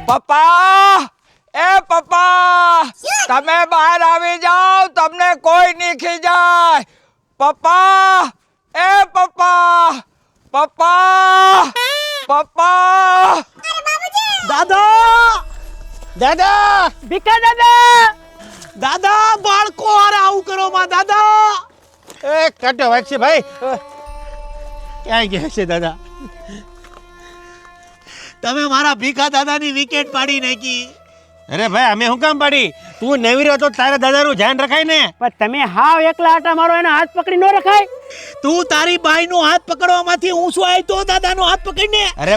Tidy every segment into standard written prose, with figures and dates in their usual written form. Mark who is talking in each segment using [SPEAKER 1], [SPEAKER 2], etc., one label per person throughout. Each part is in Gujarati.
[SPEAKER 1] પપ્પા, એ પપ્પા, તમે બહાર આવી જાઓ, તમને કોઈ નહીં ખીજાય. પપ્પા, એ પપ્પા, પપ્પા, પપ્પા.
[SPEAKER 2] દાદા, દાદા,
[SPEAKER 3] ભીખા દાદા,
[SPEAKER 2] દાદા, બાળકો હારે આવું કરો માં દાદા.
[SPEAKER 4] એ કાટો વાગશે ભાઈ. ક્યાં ગયા છે દાદા?
[SPEAKER 2] તમે મારા ભીખા દાદાની વિકેટ પાડી નાખી.
[SPEAKER 4] અરે ભાઈ અમે શું કામ પાડી? તું નવી રહ્યો તો તારા દાદાનું ધ્યાન રખાય ને.
[SPEAKER 3] પણ તમે હાવ એકલા આટા મારો, એનો હાથ પકડી ન રખાય.
[SPEAKER 2] તું તારી બાઈનો હાથ પકડવામાંથી હું શું આવી તો દાદાનો હાથ પકડીને
[SPEAKER 4] અરે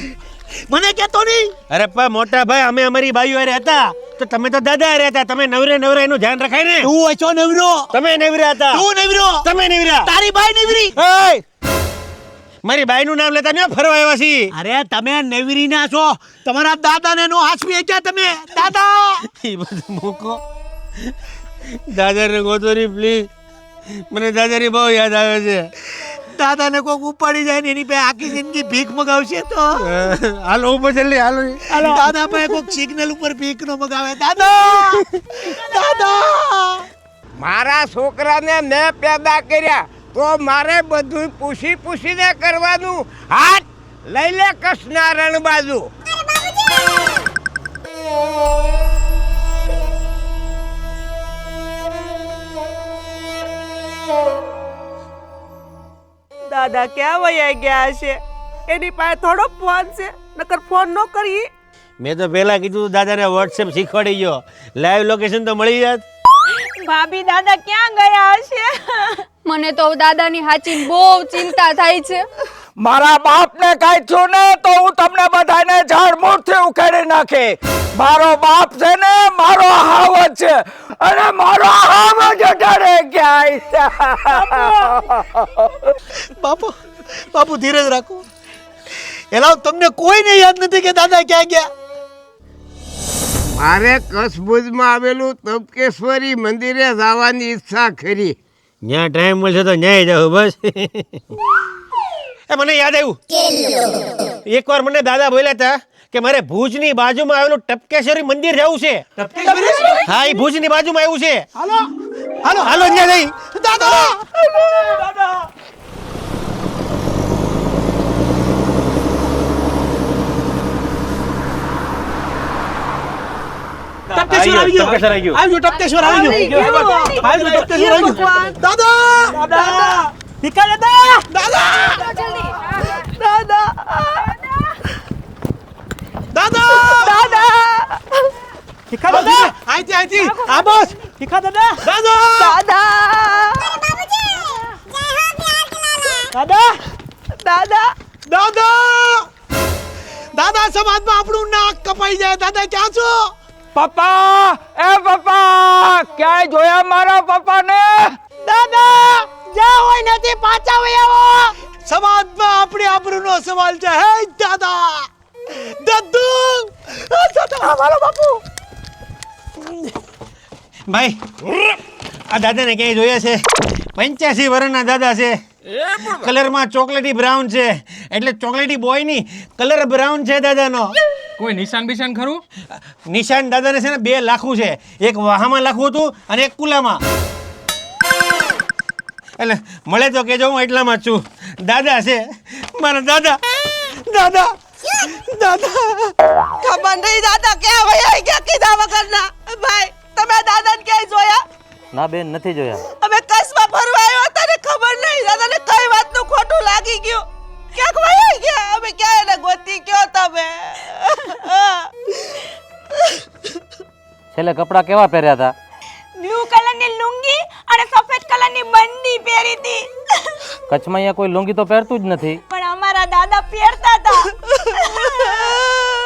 [SPEAKER 2] મને કહેતો નહીં.
[SPEAKER 4] અરે પણ મોટા ભાઈ અમે અમારી બાઈઓ હારે હતા તો તમે તો દાદા હારે હતા. તમે નવરે એનું ધ્યાન રખાય ને.
[SPEAKER 2] તું અચો નવરો,
[SPEAKER 4] તમે નવરા હતા.
[SPEAKER 2] તું નવરો,
[SPEAKER 4] તમે નવરા.
[SPEAKER 2] તારી બાઈ નવરી.
[SPEAKER 4] એય! મારી બાઈનું નામ લેતા ને ફરવા આવ્યા છીએ.
[SPEAKER 2] અરે તમે નવરી ના છો, તમારા દાદાને નો હાસવી ગયા તમે. દાદા,
[SPEAKER 4] એ બધું મૂકો. દાદાને ગોતોરી પ્લીઝ. મને દાદાની બહુ યાદ આવે છે.
[SPEAKER 2] દાદાને કોક ઉપાડી જાય ને એની પાસે આખી જિંદગી ભીખ મગાવશે તો.
[SPEAKER 4] હાલો ઉપર જલ્દી હાલો.
[SPEAKER 2] દાદા પાસે કોક સિગ્નલ ઉપર ભીખ નો મગાવે. દાદા, દાદા,
[SPEAKER 1] મારા છોકરાને મેં પેદા કર્યા તો મારે બધું પૂછી પૂછીને કરવાનું. હાથ લઈ લે કસના રણ બાજુ.
[SPEAKER 3] દાદા ક્યાં વયા ગયા છે? એની પાસે થોડો ફોન છે, નકર ફોન ન કરી.
[SPEAKER 4] મેં તો પહેલા કીધું દાદાને વોટ્સએપ શીખવાડી ગયો. લાઈવ લોકેશન તો મળી જાત.
[SPEAKER 5] ભાભી દાદા ક્યાં ગયા હશે? મને તો દાદાની હાચી બહુ ચિંતા થાય છે.
[SPEAKER 1] મારા બાપને કાંઈ થયું ને તો હું તમને બધાને ઝાડમૂળથી ઉખેડી નાખે. મારો બાપ છે ને મારો હાવ જ છે અને મારો હાવ જ અટાડે ક્યાંય.
[SPEAKER 2] બાપુ, બાપુ ધીરજ રાખો. એલા તમને કોઈને યાદ નથી કે દાદા ક્યાં ગયા?
[SPEAKER 1] મારે કચ્છભુજમાં આવેલું તપકેશ્વરી મંદિરે જવાની ઈચ્છા ખરી.
[SPEAKER 4] જ્યાં ટાઈમ મળશે તો ન્યાય જાવ બસ. એ મને યાદ આવ્યું. એકવાર મને દાદા બોલ્યા હતા કે મારે ભુજની બાજુમાં આવેલું ટપકેશ્વરી મંદિર જવું છે. હા, એ ભુજની બાજુમાં આવ્યું છે.
[SPEAKER 2] હાલો, હાલો,
[SPEAKER 4] હાલો ત્યાં જઈ.
[SPEAKER 2] દાદા, ટપકેશ્વર આવી ગયો.
[SPEAKER 4] ટપકેશ્વર આવી ગયું.
[SPEAKER 2] આવ્યો ટપકેશ્વર આવી ગયો. આવ્યો ટપકેશ્વર આવી ગયો. દાદા, દાદા,
[SPEAKER 3] ભીખા દાદા,
[SPEAKER 2] દાદા,
[SPEAKER 3] દાદા,
[SPEAKER 2] દાદા,
[SPEAKER 3] દાદા, ભીખા દાદા,
[SPEAKER 2] આઈથી આઈથી આ બસ.
[SPEAKER 3] ભીખા દાદા,
[SPEAKER 2] દાદા,
[SPEAKER 3] દાદા, દાદા, દાદા,
[SPEAKER 2] દાદા, દાદા, સમાજમાં આપણું નાક કપાઈ જાય. દાદા ક્યાં છો?
[SPEAKER 1] પપ્પા, એ પપ્પા, ક્યાંય જોયા મારા પપ્પાને?
[SPEAKER 3] દાદા, જ્યાં હોય નથી પાછા વહી આવો.
[SPEAKER 2] સમાજમાં આપણે આબરૂનો સવાલ છે. હે દાદા, દદ્દુ, દાદા, મારો બાપુ.
[SPEAKER 4] ભાઈ આ દાદાને ક્યાંય જોયા છે? 85 વર્ષના દાદા છે. કલરમાં ચોકલેટી બ્રાઉન છે. એટલે ચોકલેટી બોય ની કલર બ્રાઉન છે દાદાનો.
[SPEAKER 6] કોઈ નિશાન બિશાન ખરું?
[SPEAKER 4] નિશાન દાદાને છે ને 2 લાખું છે. એક વાહામાં લાખું હતું અને એક કુલામાં. એટલે મળે તો કેજો, હું એટલામાં જ છું. દાદા છે મારા દાદા. દાદા, દાદા.
[SPEAKER 3] ખબર નહીં દાદા ક્યાં વહી ગયા કીધા વગરના. ભાઈ તમે દાદાને ક્યાંય જોયા?
[SPEAKER 7] ના બેન, નથી જોયા.
[SPEAKER 3] અમે કચ્છમાં ફરવા આવ્યા હતા ને ખબર નહીં દાદાને કઈ વાતનું ખોટું લાગી ગયું. ક્યાંક વહી ગયા. અમે ક્યાં એને ગોતી ગયો તમે?
[SPEAKER 7] છેલ્લે કપડાં કેવા પહેર્યા હતા?
[SPEAKER 5] બ્લુ કલરની લુંગી અને સફેદ કલરની બંડી પહેરી હતી.
[SPEAKER 7] કચ્છમાં અહીંયા કોઈ લુંગી તો પહેરતું જ નથી.
[SPEAKER 5] પણ અમારા દાદા પહેરતા હતા.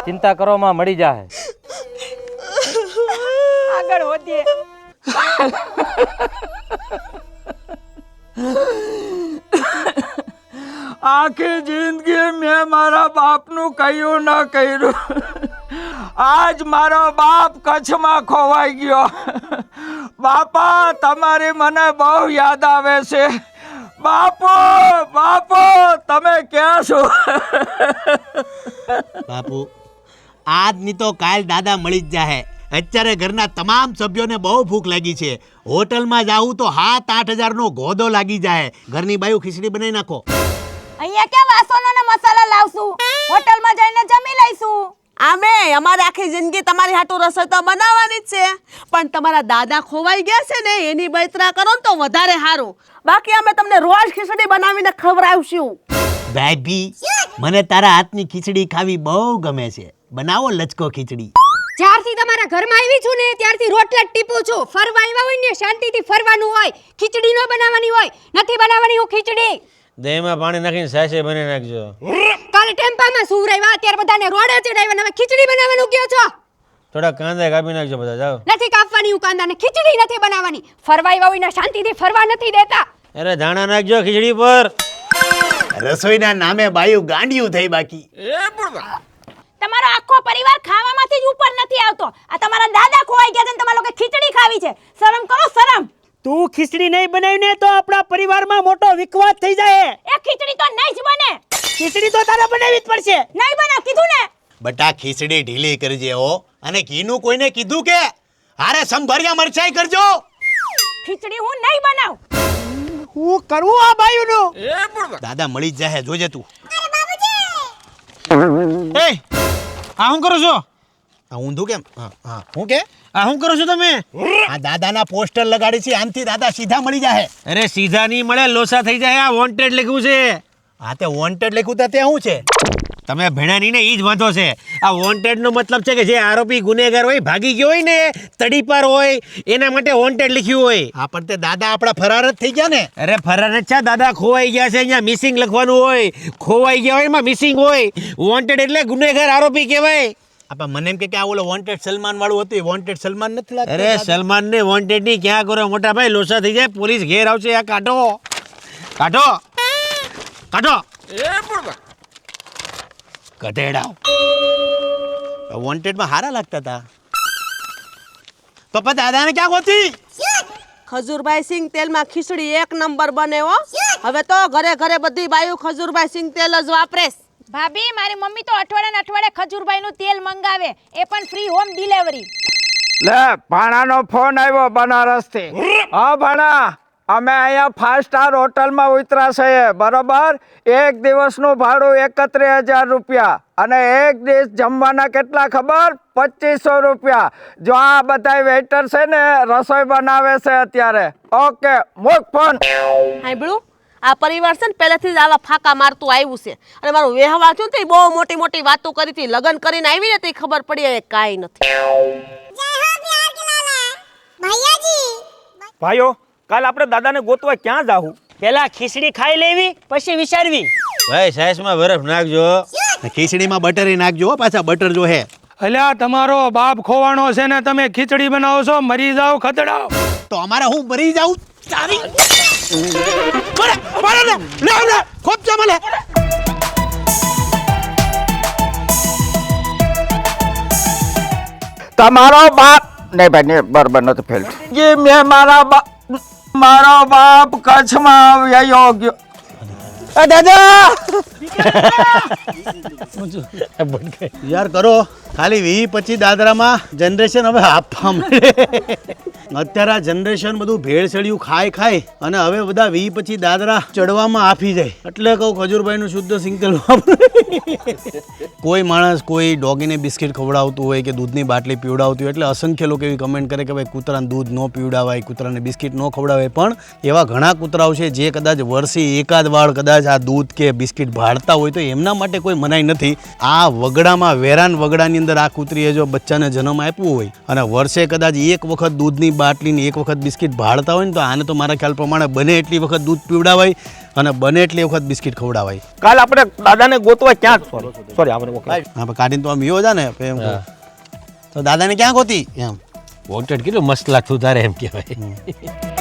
[SPEAKER 7] ચિંતા કરવામાં મળી જાય.
[SPEAKER 5] આગળ વધીએ.
[SPEAKER 1] આખી જિંદગી મેં મારા બાપનું કહ્યું ન કર્યું. આજ મારો બાપ કચ્છમાં ખોવાઈ ગયો. બાપા, તમારી મને બહુ યાદ આવે છે. બાપો, બાપો, તમે ક્યાં છો?
[SPEAKER 2] બાપુ, આજની તો કાલ દાદા મળી જ જાહે. અત્યારે ઘરના તમામ સભ્યોને બહુ ભૂખ લાગી છે. હોટલમાં જાવું તો 7-8 હજારનો ગોદો લાગી જાય. ઘરની બાયું ખીચડી બનાવી નાખો.
[SPEAKER 5] અહીંયા ક્યાં વાસણો ને મસાલા લાવશું? હોટલમાં જઈને જમી લઈશું.
[SPEAKER 3] આમે અમારી આખી જિંદગી તમારી હાટુ રસોઈ તો બનાવવાની જ છે, પણ તમારા દાદા ખોવાઈ ગયા છે ને એની બૈતરા કરો ને તો વધારે સારું. બાકી અમે તમને રોજ ખીચડી બનાવીને ખવડાવશું.
[SPEAKER 2] ભાભી, મને તારા હાથની ખીચડી ખાવી બહુ ગમે છે. બનાવો લચકો ખીચડી.
[SPEAKER 5] જ્યારથી તમારા ઘરમાં આવી છું ને ત્યારથી રોટલા જ ટીપું છું. ફરવા આવ્યા હોય ને શાંતિથી ફરવાનું હોય, ખીચડી ન બનાવવાની હોય. નથી બનાવવાની હું ખીચડી.
[SPEAKER 4] દહીંમાં પાણી નાખીને સાસે બની નાખજો.
[SPEAKER 5] કાલે ટેમ્પામાં સુવરાવ્યા, અત્યારે બધાને રોડે ચડાવ્યા, હવે ખીચડી બનાવવાનું કયો છો?
[SPEAKER 4] થોડા કાંદા કાપી નાખજો બધા, જાઓ.
[SPEAKER 5] નથી કાપવાની હું કાંદાને, ખીચડી નથી બનાવવાની. ફરવા આવ્યા હોય ને શાંતિથી ફરવા નથી દેતા.
[SPEAKER 4] અરે ધાણા નાખજો ખીચડી પર.
[SPEAKER 2] રસોઈના નામે બાયું ગાંડિયું થઈ બાકી.
[SPEAKER 5] તમારો આખો પરિવાર ખાવામાંથી જ ઉપર નથી આવતો. આ તમારા દાદા ખોવાઈ ગયા છે ને તમારા લોકો ખીચડી ખાવી છે. શરમ કરો, શરમ.
[SPEAKER 2] તું ખીચડી નહીં બનાવીને તો આપણા પરિવારમાં મોટો વિખવાદ થઈ જાય.
[SPEAKER 5] એ ખીચડી તો નહીં જ બને.
[SPEAKER 2] ખીચડી તો તારે બનાવવી જ પડશે.
[SPEAKER 5] નહીં બનાવ કીધું ને.
[SPEAKER 2] બટા ખીચડી ઢીલી કરજે હો. અને ઘીનું કોઈને કીધું કે હારે સંભર્યા મરચાઈ કરજો.
[SPEAKER 5] ખીચડી હું નહીં બનાવ.
[SPEAKER 2] હું કરું આ બાયુનું. દાદા મળી જ જાહે, જોજે તું.
[SPEAKER 4] એ આ શું કરો છો?
[SPEAKER 2] આ ઊંધું કેમ? હા હું કે
[SPEAKER 4] આ શું કરો છો તમે?
[SPEAKER 2] આ દાદાના પોસ્ટર લગાડી છે, આમથી દાદા સીધા મળી જાહે.
[SPEAKER 4] અરે સીધા નહીં મળે, લોસા થઈ જાય. આ વોન્ટેડ લખ્યું છે.
[SPEAKER 2] હા તે વોન્ટેડ લખ્યું તો તે શું છે?
[SPEAKER 4] તમે ભેણા નહીં ને ઈ જ વાંધો છે. આ વોન્ટેડ નો મતલબ છે કે જે આરોપી ગુનેગાર હોય, ભાગી ગયો હોય ને, તડીપાર હોય, એના માટે વોન્ટેડ લખ્યું હોય.
[SPEAKER 2] હા પણ તે દાદા આપણા ફરાર જ થઈ ગયા ને.
[SPEAKER 4] અરે ફરાર જ છે, દાદા ખોવાઈ ગયા છે. અહીંયા મિસિંગ લખવાનું હોય. ખોવાઈ ગયા હોય એમાં મિસિંગ હોય. વોન્ટેડ એટલે ગુનેગાર આરોપી કહેવાય.
[SPEAKER 2] આપા મને એમ કે આ ઓલો વોન્ટેડ સલમાન વાળું હતું, એ વોન્ટેડ સલમાન નથી લાગતું.
[SPEAKER 4] અરે સલમાન ને વોન્ટેડ ની ક્યાં કરો મોટા ભાઈ, લોસા થઈ જાય, પોલીસ ઘેર આવશે. આ કાઢો કાઢો કાઢો.
[SPEAKER 2] ગધેડા વોન્ટેડ માં હારા લાગતા હતા. પપ્પા દાદાને ક્યાં ગોતી?
[SPEAKER 3] ખજૂરભાઈ સિંગ તેલમાં ખીચડી 1 નંબર બને હો. હવે તો ઘરે ઘરે બધી બાયું ખજૂરભાઈ સિંગ તેલ જ વાપરે.
[SPEAKER 5] ભાભી, મારી મમ્મી તો અઠવાડિયે ખજૂરભાઈનું તેલ મંગાવે, એ પણ ફ્રી હોમ ડિલિવરી.
[SPEAKER 1] લે ભાણાનો ફોન આવ્યો બનારસથી. હા ભાણા, અમે અહીંયા 5 સ્ટાર હોટલમાં ઉતરા છીએ, બરોબર. એક દિવસનું ભાડું 31,000 રૂપિયા અને એક દિવસ જમવાના કેટલા ખબર? 2500 રૂપિયા. જો આ બધા વેઇટર છે ને રસોઈ બનાવે છે અત્યારે. ઓકે, મૂક ફોન.
[SPEAKER 3] સાંભળ્યું? આ પરિવાર છે ને પહેલેથી જ આવા ફાકા મારતું આવ્યું છે. અને મારું વ્યવહાર થયું ને બહુ મોટી મોટી વાતો કરી હતી. લગ્ન કરીને આવી ને તે ખબર પડી એ કાંઈ નથી.
[SPEAKER 8] ભાઈઓ, કાલ આપણે દાદાને ગોતવા ક્યાં જાવું?
[SPEAKER 2] પેલા ખીચડી ખાઈ લેવી પછી વિચારવી.
[SPEAKER 4] ભાઈ સાઈસમાં બરફ નાખજો.
[SPEAKER 2] ખીચડીમાં બટર નાખજો હો, પાછા બટર જો હે.
[SPEAKER 8] અલ્યા તમારો બાપ ખોવાણો છે ને તમે ખીચડી બનાવો છો, મરી જાઓ ખતડાઓ.
[SPEAKER 2] તો અમારે હું મરી જાઉં? સારી બરે બરે લે લે ખોપ જા મને.
[SPEAKER 1] તમારો બાપ નહીં ભાઈ, નહીં બરાબર નથી ફેલ. જે મેં મારો બાપ કચ્છમાં આવ્યો ગયો.
[SPEAKER 2] દાદા યાર કરો ખાલી 20-25 દાદરામાં જનરેશન હવે આપવા મળે. અત્યારે આ જનરેશન બધું ભેળસેળિયું ખાય અને હવે બધા 20-25 દાદરા ચડવામાં આપી જાય. એટલે કહું ખજૂરભાઈનું શુદ્ધ સિંગતેલ કોઈ માણસ કોઈ ડોગીને બિસ્કિટ ખવડાવતું હોય કે દૂધની બાટલી પીવડાવતું હોય એટલે અસંખ્ય લોકો એવી કમેન્ટ કરે કે ભાઈ કૂતરાને દૂધ ન પીવડાવાય, કૂતરાને બિસ્કિટ ન ખવડાવાય. પણ એવા ઘણા કૂતરાઓ છે જે કદાચ વર્ષે એકાદ વાર કદાચ આ દૂધ કે બિસ્કિટ ભાળતા હોય તો એમના માટે કોઈ મનાઈ નથી. આ વગડામાં વેરાન વગડાની અંદર આ કૂતરીએ જો બચ્ચાને જન્મ આપ્યો હોય અને વર્ષે કદાચ એક વખત દૂધની બાટલીને એક વખત બિસ્કિટ ભાળતા હોય ને તો આને તો મારા ખ્યાલ પ્રમાણે બને એટલી વખત દૂધ પીવડાવાય અને બને એટલી વખત બિસ્કિટ ખવડાવાય.
[SPEAKER 8] કાલ આપણે દાદાને ગોતવા ક્યાં? સોરી આપણે
[SPEAKER 2] હા કાઢીને તો આમ યો જા ને એમ તો દાદાને ક્યાં ગોતી એમ.
[SPEAKER 4] વોન્ટેડ કેટલું મસ્ત લાગતું તારે એમ કહેવાય.